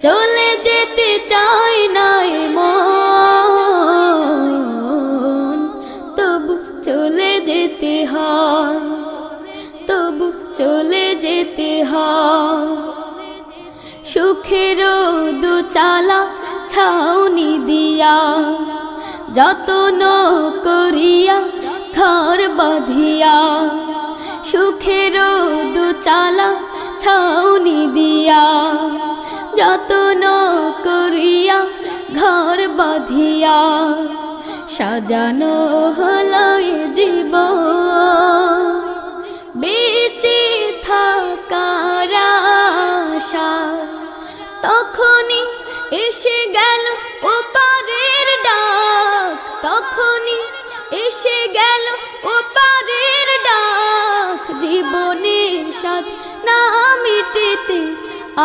চলে যেতে চাই না মন, তবু চলে যেতে হয়, তবু চলে যেতে হয়। সুখেরও দুচালা ছাউনি দিয়া, যত্ন করিয়া ঘর বাঁধিয়া, সুখেরও দুচালা ছাউনি দিয়া, যত্ন করিয়া ঘর বাঁধিয়া, সাজানো হলো এ জীবন বেঁচে থাকার আশায়। তখনই এসে গেল ওপারের ডাক, তখনই এসে গেল ওপারের ডাক, জীবনের সাথ না মিটেতে